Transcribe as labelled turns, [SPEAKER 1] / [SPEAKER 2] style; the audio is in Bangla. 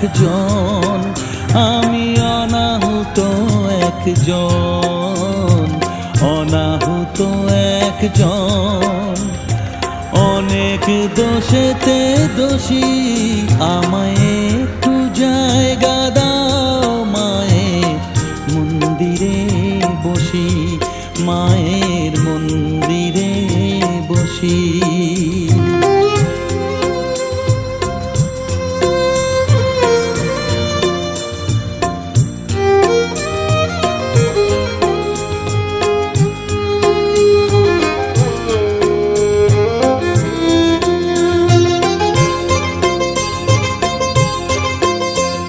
[SPEAKER 1] একজন, আমি অনাহুত একজন, অনাহুত একজন। অনেক দোষেতে দোষী, আমায় একটু